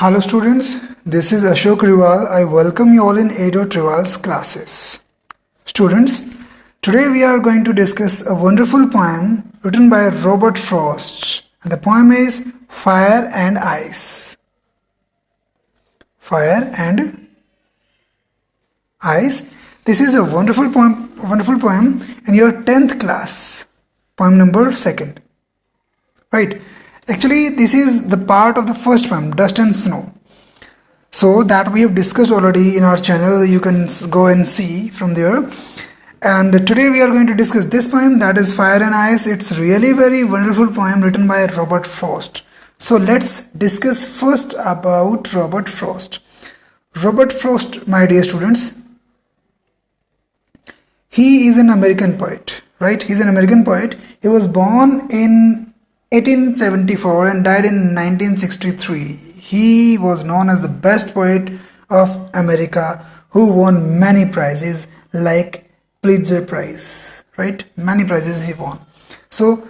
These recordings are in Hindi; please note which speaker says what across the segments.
Speaker 1: Hello students, this is Ashok Riwal. I welcome you all in Ado Riwal's classes. Students, today we are going to discuss a wonderful poem written by Robert Frost. And the poem is Fire and Ice. Fire and Ice. This is a wonderful poem in your 10th class. Poem number 2nd. Right. Actually, this is the part of the first poem, Dust and Snow. So that we have discussed already in our channel. You can go and see from there. And today we are going to discuss this poem, that is Fire and Ice. It's really very wonderful poem written by Robert Frost. So let's discuss first about Robert Frost. Robert Frost, my dear students, he is an American poet, right? He's an American poet. He was born in 1874 and died in 1963. He was known as the best poet of America who won many prizes like Pulitzer Prize, right? Many prizes he won. So,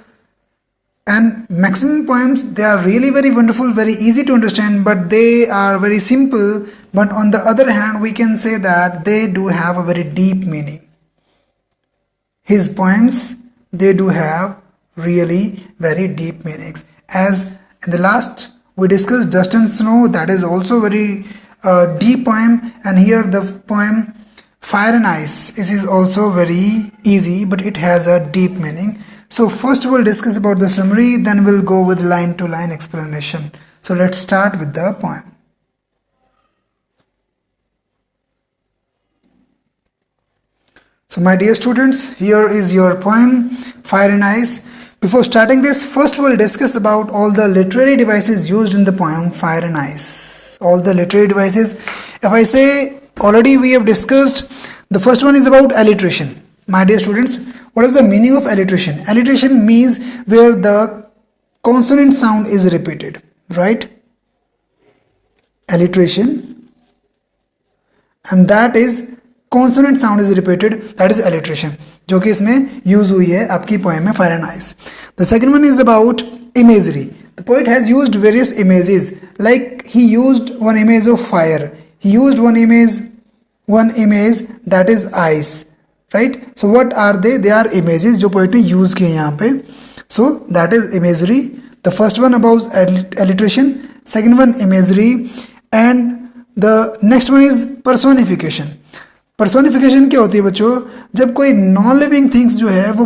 Speaker 1: and maximum poems, they are really very wonderful, very easy to understand, but they are very simple. But on the other hand, we can say that they do have a very deep meaning. His poems, they do have really very deep meanings. As in the last we discussed Dust and Snow, that is also very deep poem, and here the poem Fire and Ice is also very easy, but it has a deep meaning. So first we'll discuss about the summary, then we'll go with line to line explanation. So let's start with the poem. So my dear students, here is your poem Fire and Ice. Before starting this, first we'll discuss about all the literary devices used in the poem Fire and Ice. All the literary devices. If I say already we have discussed, the first one is about alliteration. My dear students, what is the meaning of alliteration? Alliteration means where the consonant sound is repeated, right? Alliteration, and that is consonant sound is repeated, that is alliteration, जो कि इसमें यूज हुई है आपकी पोएम में fire and ice. The second one is about imagery. The poet has used various images, like he used one image of fire, he used one image that is ice, right? So what are they? They are images जो poet ने use किए यहाँ पे. So that is imagery. The first one about alliteration, second one imagery, and the next one is personification. Personification क्या होती है बच्चों? जब कोई नॉन लिविंग थिंग्स जो है वो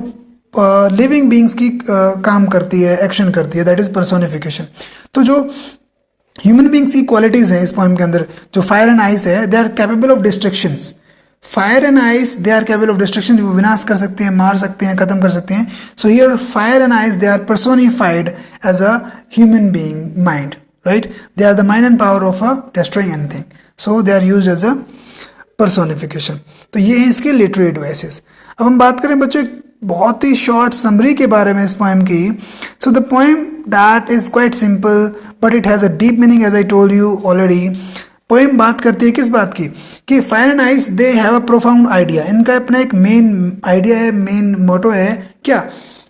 Speaker 1: लिविंग बींग्स की काम करती है, एक्शन करती है, दैट इज पर्सोनिफिकेशन. तो जो ह्यूमन बींग्स की क्वालिटीज हैं इस पोएम के अंदर, जो फायर एंड आइस है, they are capable of destructions. Fire and ice, they are capable of destruction, जो विनाश कर सकते हैं, मार सकते हैं, खत्म कर सकते हैं. So here fire and ice, they are personified as a human being mind, right? They are the mind and power of a destroying anything. So they are used as a personification. तो ये है इसके लिटरेरी डिवाइसेस. अब हम बात करें बच्चों एक बहुत ही शॉर्ट समरी के बारे में इस पोएम की. So the poem that is quite simple but it has a deep meaning, as I told you already. Poem बात करती है किस बात की? कि fire and ice they have a profound idea. इनका अपना एक मेन आइडिया है, मेन मोटो है क्या?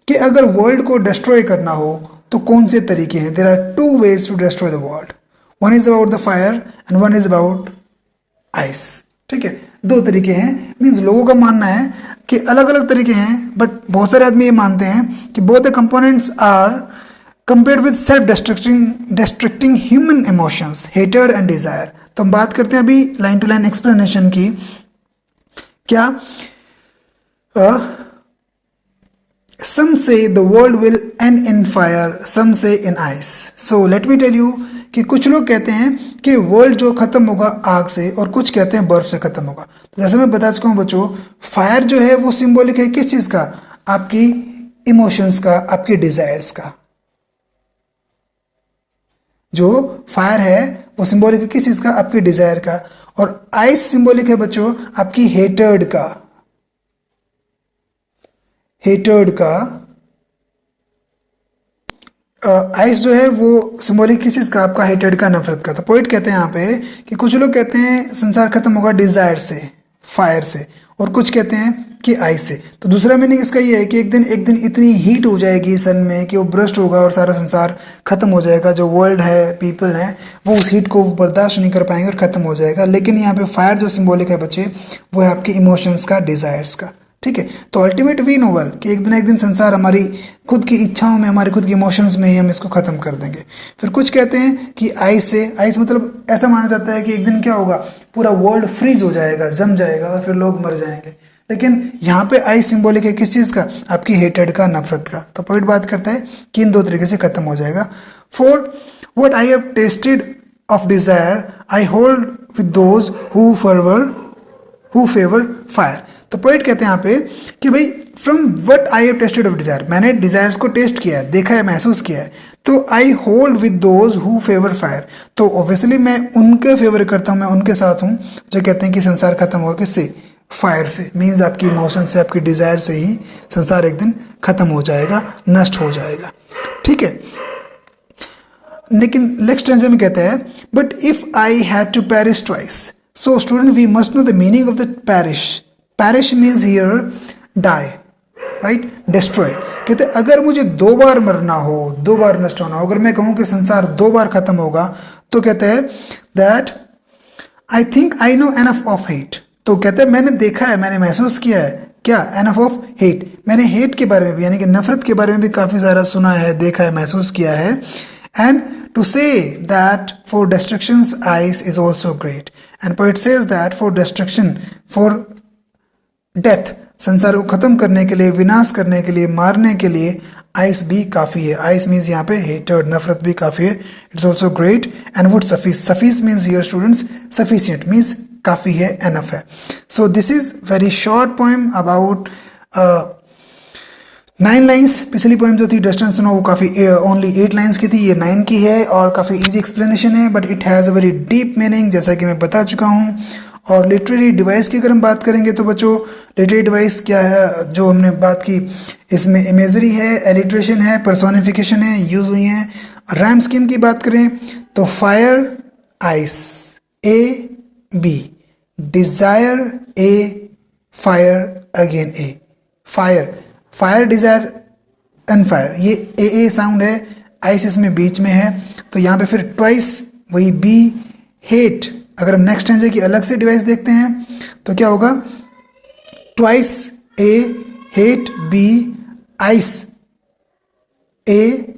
Speaker 1: कि अगर वर्ल्ड को डिस्ट्रॉय करना हो तो कौन से तरीके हैं? There are two ways to destroy the world. One is about the fire and one is about ice. ठीक है, दो तरीके हैं. मीन्स लोगों का मानना है कि अलग अलग तरीके हैं, बट बहुत सारे आदमी ये मानते हैं कि both the components are compared with self destructing human emotions, hated and desire. तो हम बात करते हैं अभी लाइन टू लाइन एक्सप्लेनेशन की. क्या? Some say the world will end in fire, some say in ice. So let me tell you कि कुछ लोग कहते हैं कि वर्ल्ड जो खत्म होगा आग से, और कुछ कहते हैं बर्फ से खत्म होगा. तो जैसे मैं बता चुका हूँ बच्चों, फायर जो है वो सिंबॉलिक है किस चीज का? आपकी इमोशंस का, आपकी डिजायर्स का. जो फायर है वो सिंबॉलिक है किस चीज का? आपकी डिजायर का. और आइस सिंबॉलिक है बच्चों आपकी हेटर्ड का. हेटर्ड का आइस जो है वो सिंबॉलिक किस चीज का? आपका हेटेड का, नफरत का. तो पोइट कहते हैं यहाँ पे कि कुछ लोग कहते हैं संसार खत्म होगा डिजायर से, फायर से, और कुछ कहते हैं कि आइस से। तो दूसरा मीनिंग इसका ये है कि एक दिन इतनी हीट हो जाएगी सन में कि वो ब्रस्ट होगा और सारा संसार खत्म हो जाएगा। जो वर्ल्ड है, पीपल हैं, वो उस हीट को बर्दाश्त नहीं कर पाएंगे और ख़त्म हो जाएगा। लेकिन यहाँ पे फायर जो सिंबॉलिक है बच्चे, वो है आपके इमोशंस का, डिज़ायर्स का। ठीक है, तो अल्टीमेट वी नोवेल कि एक दिन संसार हमारी खुद की इच्छाओं में, हमारे खुद के इमोशंस में ही हम इसको ख़त्म कर देंगे। फिर कुछ कहते हैं कि आइस से, आइस मतलब ऐसा माना जाता है कि एक दिन क्या होगा, पूरा वर्ल्ड फ्रीज हो जाएगा, जम जाएगा और फिर लोग मर जाएंगे। लेकिन यहाँ पे आइस सिंबॉलिक है किस चीज़ का, आपकी हेटेड का, नफरत का। तो पोइट बात करता है कि इन दो तरीके से खत्म हो जाएगा। For what I have tested of desire I hold with those who favour fire. तो पोइट कहते हैं यहाँ पे कि भाई from what I have tested of desire, मैंने डिजायर्स को टेस्ट किया है, देखा है, महसूस किया है। तो I hold with those who favour fire, तो ऑब्वियसली मैं उनके फेवर करता हूँ, मैं उनके साथ हूँ जो कहते हैं कि संसार खत्म होगा किससे, फायर से। मीन्स आपकी इमोशन से, आपकी डिजायर से ही संसार एक दिन खत्म हो जाएगा, नष्ट हो जाएगा। ठीक है, लेकिन नेक्स्ट स्टेंजा में कहता है but if I had to perish twice. So student we must know the meaning of the perish. Perish means here die, right, destroy. कहते अगर मुझे दो बार मरना हो, दो बार नष्ट होना हो, अगर मैं कहूँ कि संसार दो बार खत्म होगा, तो कहते हैं that I think I know enough of hate. तो कहते हैं मैंने देखा है, मैंने महसूस किया है क्या, एनफ ऑफ हेट, मैंने हेट के बारे में भी, यानी कि नफरत के बारे में भी काफ़ी सारा सुना है, देखा है, महसूस किया है। And to say that for destructions ice is also great. And poet says that for destruction, for death, संसार को खत्म करने के लिए, विनाश करने के लिए, मारने के लिए आइस भी काफ़ी है। आइस मीन्स यहाँ पे हेटेड, नफरत भी काफ़ी है। It's also great and would suffice. Suffice means here students sufficient, means काफ़ी है, एनफ है। So this is very short poem about 9 lines. पिछली पोएम जो थी डस्ट एंड स्नो, वो काफ़ी ओनली 8 लाइन्स की थी, ये 9 की है और काफ़ी इजी एक्सप्लेनेशन है, but it has a very deep meaning, जैसा कि मैं बता चुका हूँ। और लिटरेरी डिवाइस की अगर हम बात करेंगे तो बच्चों लिटरेरी डिवाइस क्या है, जो हमने बात की, इसमें इमेजरी है, एलिट्रेशन है, पर्सोनिफिकेशन है, यूज हुई हैं। रैम स्कीम की बात करें तो fire ice A B, desire A, fire again A, fire desire and fire, ये ए साउंड है, आइस इसमें बीच में है, तो यहाँ पे फिर ट्वाइस वही बी, हेट। अगर हम नेक्स्ट स्टेंजा की अलग से डिवाइस देखते हैं तो क्या होगा, twice A, hate B, ice A,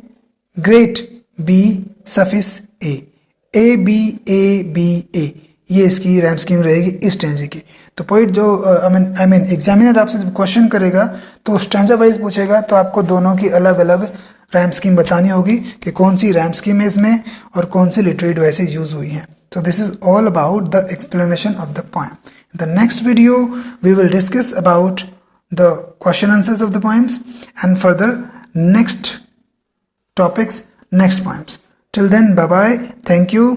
Speaker 1: great B, suffice A B A, ये इसकी रैम स्कीम रहेगी इस स्टेंजा की। तो पोइट जो आई मीन एग्जामिनर आपसे क्वेश्चन करेगा तो स्टेंजा वाइज पूछेगा, तो आपको दोनों की अलग अलग रैम स्कीम बतानी होगी कि कौन सी रैम स्कीम है इसमें और कौन सी लिटरेरी डिवाइसेज यूज हुई हैं। So this is all about the explanation of the poem. In the next video, we will discuss about the question answers of the poems and further next topics, next poems. Till then, bye-bye. Thank you.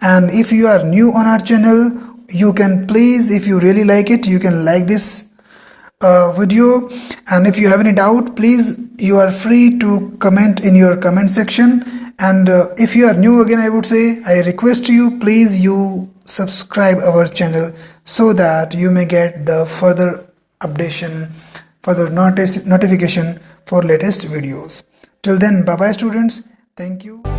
Speaker 1: And if you are new on our channel, you can please, if you really like it, you can like this video. And if you have any doubt, please, you are free to comment in your comment section. And if you are new again, I would say, I request you, please you subscribe our channel so that you may get the further updation, further notification for latest videos. Till then, bye bye students. Thank you.